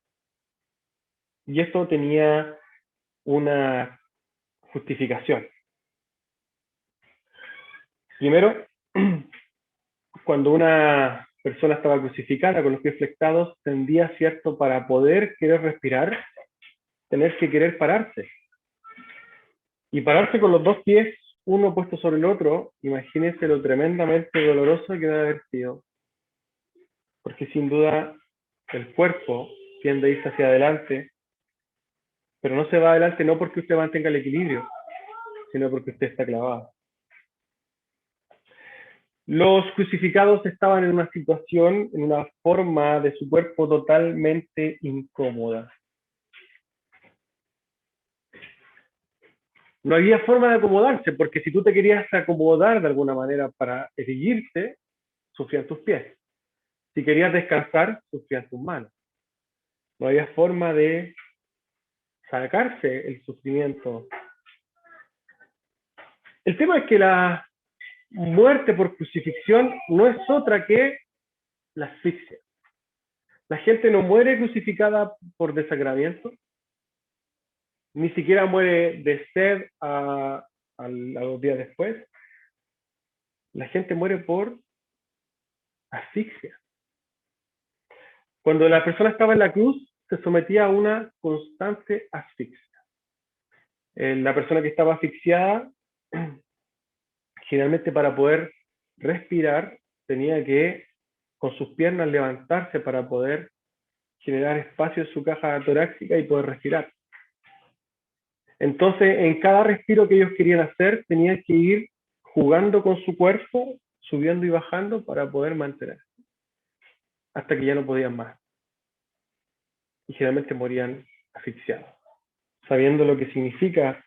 Y esto tenía una justificación. Primero, cuando una persona estaba crucificada con los pies flectados, tendía, ¿cierto?, para poder querer respirar, tener que querer pararse. Y pararse con los dos pies, uno puesto sobre el otro, imagínense lo tremendamente doloroso que debe haber sido. Porque sin duda el cuerpo tiende a irse hacia adelante, pero no se va adelante no porque usted mantenga el equilibrio, sino porque usted está clavado. Los crucificados estaban en una situación, en una forma de su cuerpo totalmente incómoda. No había forma de acomodarse, porque si tú te querías acomodar de alguna manera para erguirte, sufrían tus pies. Si querías descansar, sufrían tus manos. No había forma de sacarse el sufrimiento. El tema es que la muerte por crucifixión no es otra que la asfixia. La gente no muere crucificada por desangramiento, ni siquiera muere de sed a los días después. La gente muere por asfixia. Cuando la persona estaba en la cruz, se sometía a una constante asfixia. La persona que estaba asfixiada, generalmente para poder respirar, tenía que con sus piernas levantarse para poder generar espacio en su caja torácica y poder respirar. Entonces, en cada respiro que ellos querían hacer, tenían que ir jugando con su cuerpo, subiendo y bajando para poder mantener, hasta que ya no podían más. Y generalmente morían asfixiados. Sabiendo lo que significa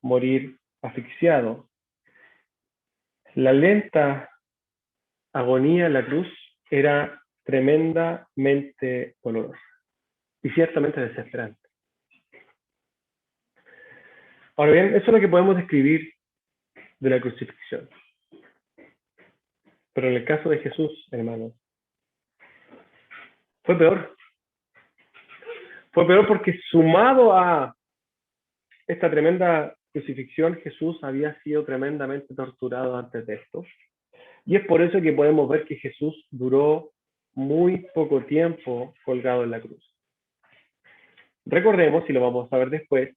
morir asfixiado, la lenta agonía en la cruz era tremendamente dolorosa y ciertamente desesperante. Ahora bien, eso es lo que podemos describir de la crucifixión. Pero en el caso de Jesús, hermanos, fue peor. Fue peor porque sumado a esta tremenda crucifixión, Jesús había sido tremendamente torturado antes de esto. Y es por eso que podemos ver que Jesús duró muy poco tiempo colgado en la cruz. Recordemos, y lo vamos a ver después,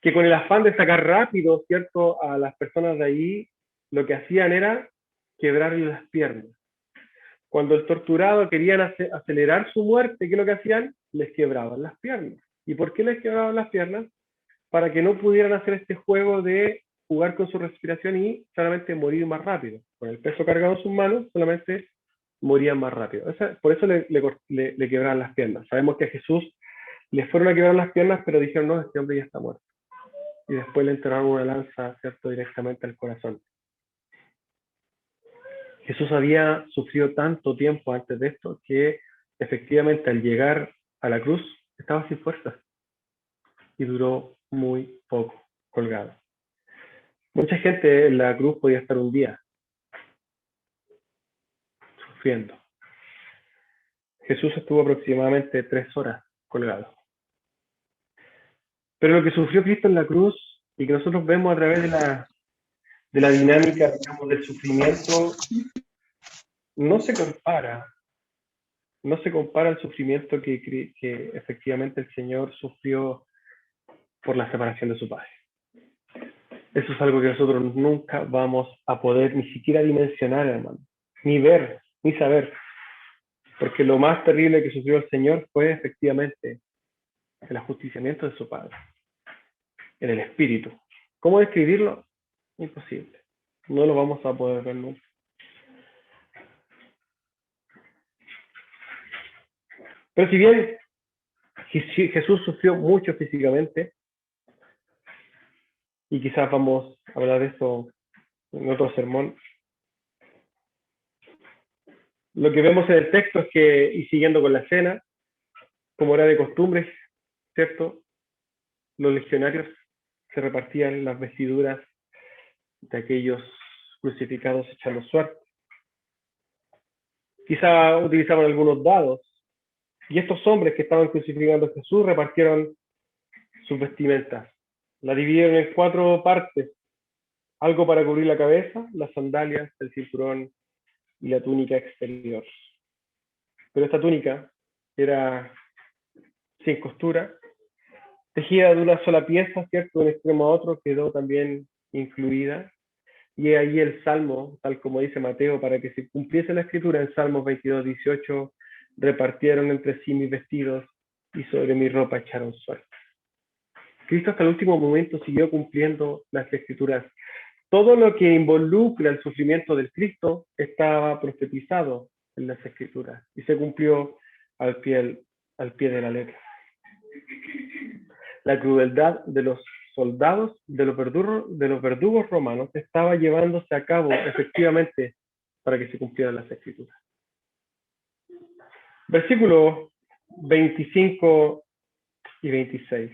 que con el afán de sacar rápido, ¿cierto?, a las personas de ahí, lo que hacían era quebrarle las piernas. Cuando el torturado querían acelerar su muerte, ¿qué es lo que hacían? Les quebraban las piernas. ¿Y por qué les quebraban las piernas? Para que no pudieran hacer este juego de jugar con su respiración y solamente morir más rápido. Con el peso cargado en sus manos, solamente morían más rápido. Por eso le quebraban las piernas. Sabemos que a Jesús le fueron a quebrar las piernas, pero dijeron, no, este hombre ya está muerto. Y después le enterraron una lanza, ¿cierto?, directamente al corazón. Jesús había sufrido tanto tiempo antes de esto que efectivamente al llegar a la cruz estaba sin fuerzas y duró muy poco colgado. Mucha gente en la cruz podía estar un día sufriendo. Jesús estuvo aproximadamente 3 horas colgado. Pero lo que sufrió Cristo en la cruz y que nosotros vemos a través de la dinámica, digamos, del sufrimiento, no se compara al sufrimiento que efectivamente el Señor sufrió por la separación de su Padre. Eso es algo que nosotros nunca vamos a poder ni siquiera dimensionar, hermano, ni ver, ni saber. Porque lo más terrible que sufrió el Señor fue efectivamente el ajusticiamiento de su Padre, en el Espíritu. ¿Cómo describirlo? Imposible. No lo vamos a poder ver nunca. Pero si bien Jesús sufrió mucho físicamente, y quizás vamos a hablar de eso en otro sermón, lo que vemos en el texto es que, y siguiendo con la escena, como era de costumbre, ¿cierto?, los legionarios se repartían las vestiduras de aquellos crucificados echando suerte. Quizá utilizaban algunos dados, y estos hombres que estaban crucificando a Jesús repartieron sus vestimentas. La dividieron en 4 partes: algo para cubrir la cabeza, las sandalias, el cinturón, y la túnica exterior. Pero esta túnica era sin costura, tejida de una sola pieza, ¿cierto? De un extremo a otro quedó también incluida. Y ahí el Salmo, tal como dice Mateo, para que se cumpliese la escritura en Salmos 22, 18, repartieron entre sí mis vestidos y sobre mi ropa echaron suerte. Cristo hasta el último momento siguió cumpliendo las escrituras. Todo lo que involucra el sufrimiento del Cristo estaba profetizado en las escrituras y se cumplió al pie de la letra. La crueldad de los soldados, de los verdugos romanos, estaba llevándose a cabo efectivamente para que se cumplieran las escrituras. Versículos 25 y 26.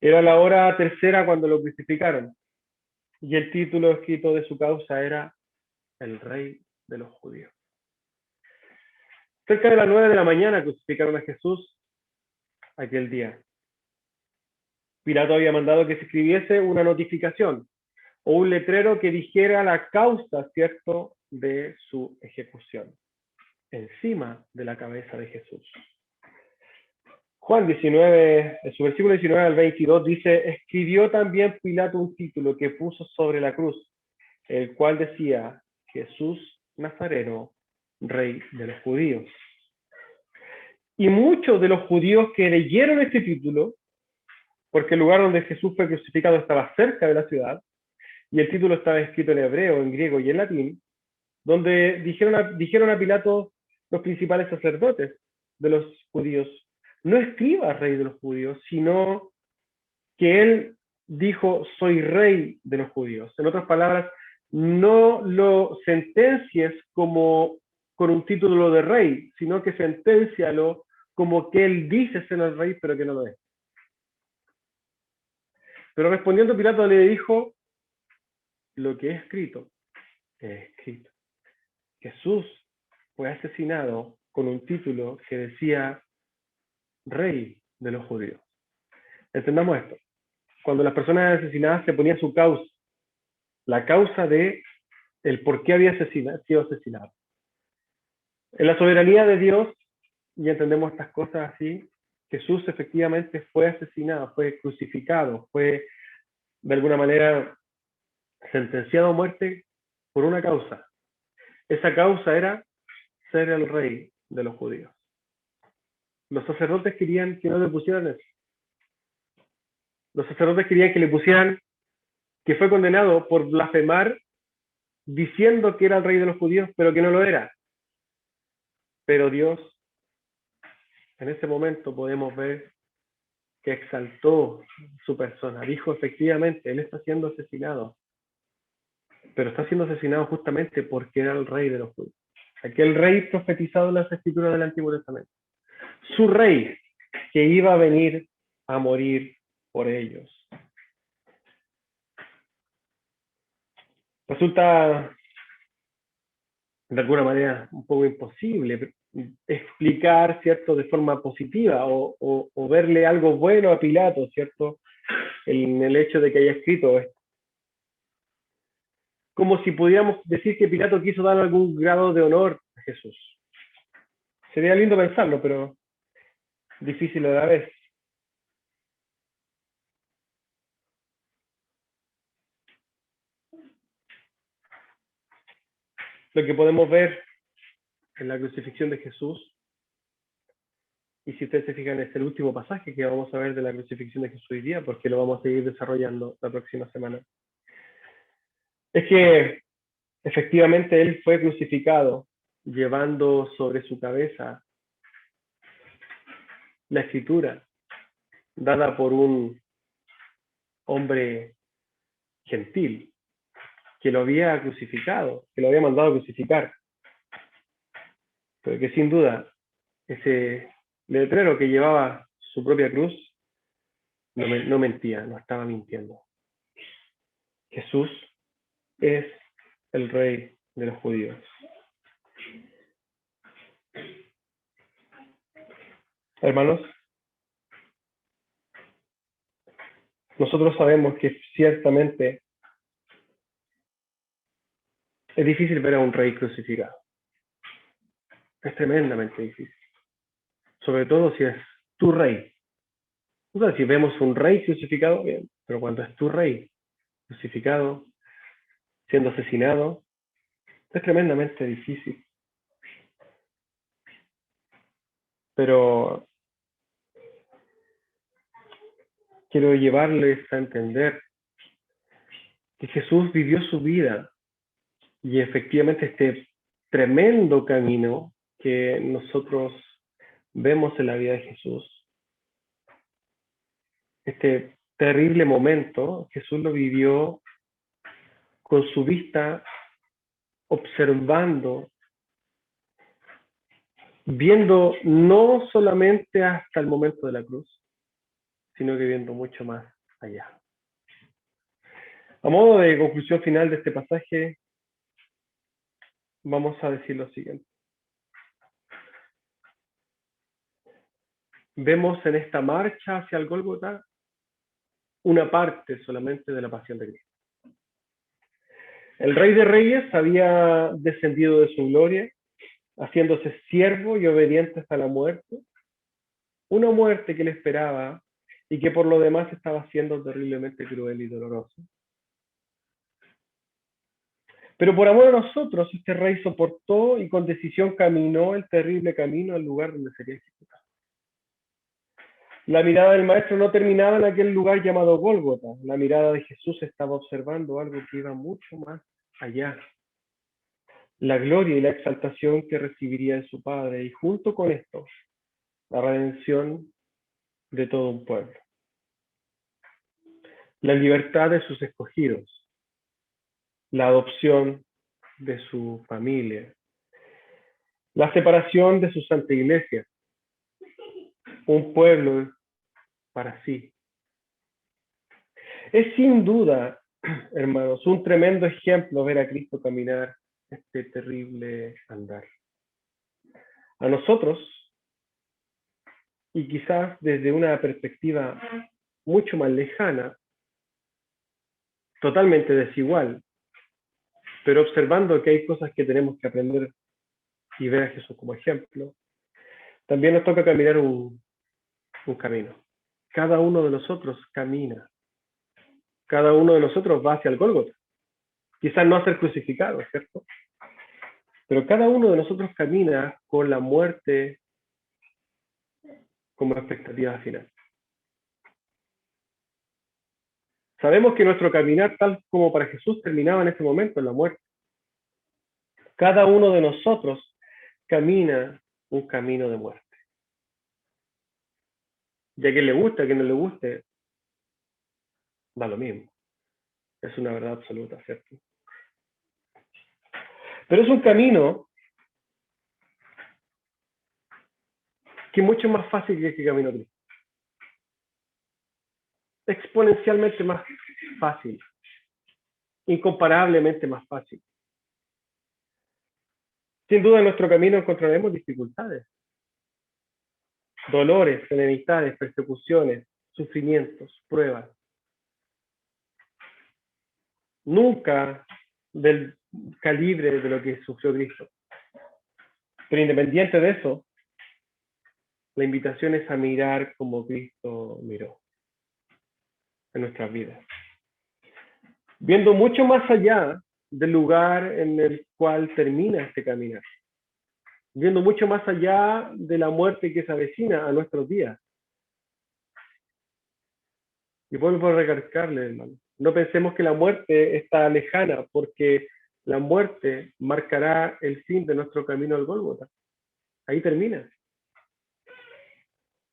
Era la hora tercera cuando lo crucificaron, y el título escrito de su causa era El Rey de los Judíos. Cerca de las 9 de la mañana crucificaron a Jesús aquel día. Pilato había mandado que se escribiese una notificación o un letrero que dijera la causa, ¿cierto?, de su ejecución, encima de la cabeza de Jesús. Juan 19, en su versículo 19 al 22 dice, escribió también Pilato un título que puso sobre la cruz, el cual decía, Jesús Nazareno, Rey de los Judíos. Y muchos de los judíos que leyeron este título, porque el lugar donde Jesús fue crucificado estaba cerca de la ciudad, y el título estaba escrito en hebreo, en griego y en latín, donde dijeron a Pilato los principales sacerdotes de los judíos, no escriba Rey de los Judíos, sino que él dijo, soy Rey de los Judíos. En otras palabras, no lo sentencies como con un título de rey, sino que senténcialo como que él dice ser el rey, pero que no lo es. Pero respondiendo Pilato le dijo, lo que es escrito, es escrito. Jesús fue asesinado con un título que decía Rey de los Judíos. Entendamos esto. Cuando las personas asesinadas se ponía su causa, la causa de el por qué había sido asesinado. En la soberanía de Dios, y entendemos estas cosas así, Jesús efectivamente fue asesinado, fue crucificado, fue de alguna manera sentenciado a muerte por una causa. Esa causa era ser el rey de los judíos. Los sacerdotes querían que no le pusieran eso. Los sacerdotes querían que le pusieran que fue condenado por blasfemar diciendo que era el rey de los judíos, pero que no lo era. Pero Dios, en ese momento podemos ver que exaltó su persona. Dijo, efectivamente, él está siendo asesinado, pero está siendo asesinado justamente porque era el rey de los judíos. Aquel rey profetizado en las escrituras del Antiguo Testamento. Su rey que iba a venir a morir por ellos. Resulta de alguna manera un poco imposible explicar, ¿cierto?, de forma positiva o verle algo bueno a Pilato, ¿cierto?, en el hecho de que haya escrito esto. Como si pudiéramos decir que Pilato quiso dar algún grado de honor a Jesús. Sería lindo pensarlo, pero difícil a la vez. Lo que podemos ver en la crucifixión de Jesús, y si ustedes se fijan, es el último pasaje que vamos a ver de la crucifixión de Jesús hoy día, porque lo vamos a seguir desarrollando la próxima semana, es que efectivamente él fue crucificado llevando sobre su cabeza la escritura dada por un hombre gentil que lo había crucificado, que lo había mandado a crucificar. Pero que sin duda ese letrero que llevaba su propia cruz no mentía, no estaba mintiendo. Jesús es el rey de los judíos. Hermanos, nosotros sabemos que ciertamente Es difícil ver a un rey crucificado. Es tremendamente difícil. Sobre todo si es tu rey. O sea, si vemos un rey crucificado, bien. Pero cuando es tu rey crucificado, siendo asesinado, es tremendamente difícil. Pero quiero llevarles a entender que Jesús vivió su vida y efectivamente este tremendo camino que nosotros vemos en la vida de Jesús, este terrible momento, Jesús lo vivió con su vista observando, viendo no solamente hasta el momento de la cruz, sino que viendo mucho más allá. A modo de conclusión final de este pasaje, vamos a decir lo siguiente. Vemos en esta marcha hacia el Gólgota una parte solamente de la pasión de Cristo. El Rey de Reyes había descendido de su gloria, haciéndose siervo y obediente hasta la muerte, una muerte que le esperaba y que por lo demás estaba siendo terriblemente cruel y dolorosa. Pero por amor a nosotros, este rey soportó y con decisión caminó el terrible camino al lugar donde sería ejecutado. La mirada del maestro no terminaba en aquel lugar llamado Gólgota. La mirada de Jesús estaba observando algo que iba mucho más allá. La gloria y la exaltación que recibiría de su Padre, y junto con esto, la redención de todo un pueblo. La libertad de sus escogidos, la adopción de su familia, la separación de su santa iglesia, un pueblo para sí. Es sin duda, hermanos, un tremendo ejemplo ver a Cristo caminar este terrible andar. A nosotros, y quizás desde una perspectiva mucho más lejana, totalmente desigual, pero observando que hay cosas que tenemos que aprender y ver a Jesús como ejemplo, también nos toca caminar un camino. Cada uno de nosotros camina. Cada uno de nosotros va hacia el Gólgota. Quizás no a ser crucificado, ¿cierto? Pero cada uno de nosotros camina con la muerte como expectativa final. Sabemos que nuestro caminar, tal como para Jesús, terminaba en ese momento, en la muerte. Cada uno de nosotros camina un camino de muerte. Y a quien le guste, a quien no le guste, da lo mismo. Es una verdad absoluta, ¿cierto? Pero es un camino que es mucho más fácil que el camino Cristo. Exponencialmente más fácil. Incomparablemente más fácil. Sin duda en nuestro camino encontraremos dificultades, dolores, enemistades, persecuciones, sufrimientos, pruebas. Nunca del calibre de lo que sufrió Cristo. Pero independiente de eso, la invitación es a mirar como Cristo miró en nuestras vidas. Viendo mucho más allá del lugar en el cual termina este caminar. Viendo mucho más allá de la muerte que se avecina a nuestros días. Y vuelvo a recalcarle, hermano, no pensemos que la muerte está lejana, porque la muerte marcará el fin de nuestro camino al Gólgota. Ahí termina.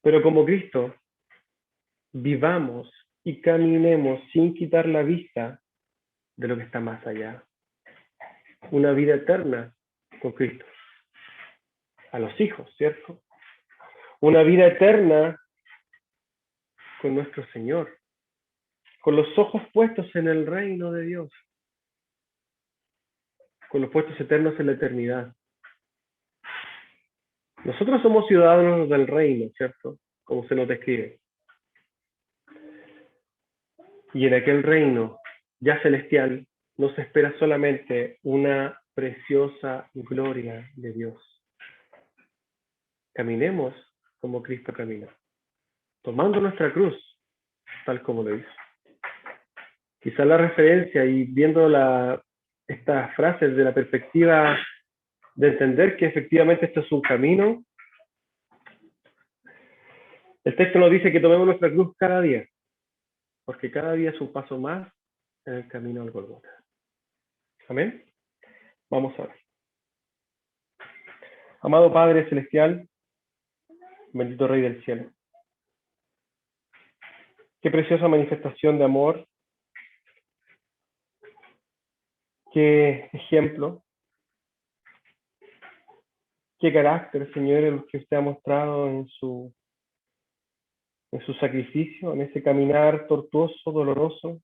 Pero como Cristo, vivamos y caminemos sin quitar la vista de lo que está más allá. Una vida eterna con Cristo. A los hijos, ¿cierto? Una vida eterna con nuestro Señor. Con los ojos puestos en el reino de Dios. Con los puestos eternos en la eternidad. Nosotros somos ciudadanos del reino, ¿cierto? Como se nos describe. Y en aquel reino ya celestial, nos espera solamente una preciosa gloria de Dios. Caminemos como Cristo caminó, tomando nuestra cruz, tal como lo hizo. Quizás la referencia y viendo estas frases desde la perspectiva de entender que efectivamente esto es un camino, el texto nos dice que tomemos nuestra cruz cada día, porque cada día es un paso más en el camino al Golgota. Amén. Vamos a ver. Amado Padre Celestial, bendito Rey del Cielo, qué preciosa manifestación de amor, qué ejemplo, qué carácter, Señor, el que usted ha mostrado en su sacrificio, en ese caminar tortuoso, doloroso,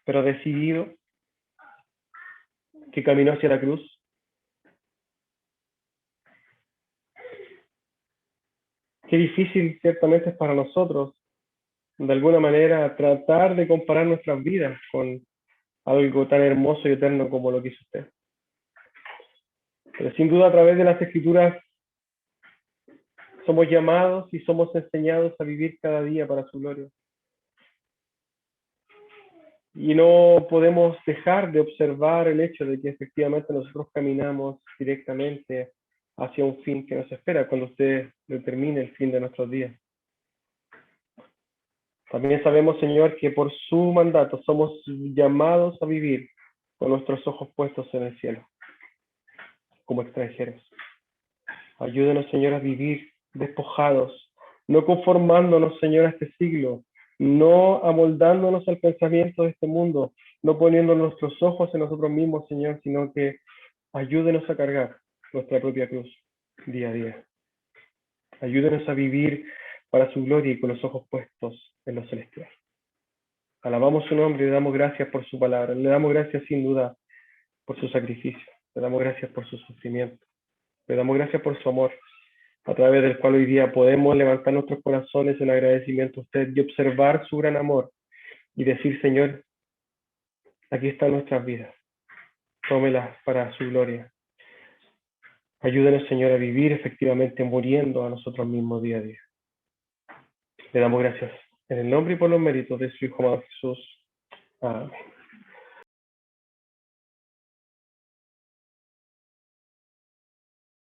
pero decidido, que caminó hacia la cruz. Qué difícil ciertamente es para nosotros, de alguna manera, tratar de comparar nuestras vidas con algo tan hermoso y eterno como lo que hizo usted. Pero sin duda a través de las Escrituras somos llamados y somos enseñados a vivir cada día para su gloria. Y no podemos dejar de observar el hecho de que efectivamente nosotros caminamos directamente hacia un fin que nos espera cuando usted determine el fin de nuestros días. También sabemos, Señor, que por su mandato somos llamados a vivir con nuestros ojos puestos en el cielo, como extranjeros. Ayúdenos, Señor, a vivir despojados, no conformándonos, Señor, a este siglo, no amoldándonos al pensamiento de este mundo, no poniendo nuestros ojos en nosotros mismos, Señor, sino que ayúdenos a cargar nuestra propia cruz día a día. Ayúdenos a vivir para su gloria y con los ojos puestos en lo celestial. Alabamos su nombre y le damos gracias por su palabra. Le damos gracias sin duda por su sacrificio. Le damos gracias por su sufrimiento. Le damos gracias por su amor, a través del cual hoy día podemos levantar nuestros corazones en agradecimiento a usted y observar su gran amor y decir, Señor, aquí están nuestras vidas. Tómelas para su gloria. Ayúdenos, Señor, a vivir efectivamente muriendo a nosotros mismos día a día. Le damos gracias en el nombre y por los méritos de su Hijo amado Jesús. Amén.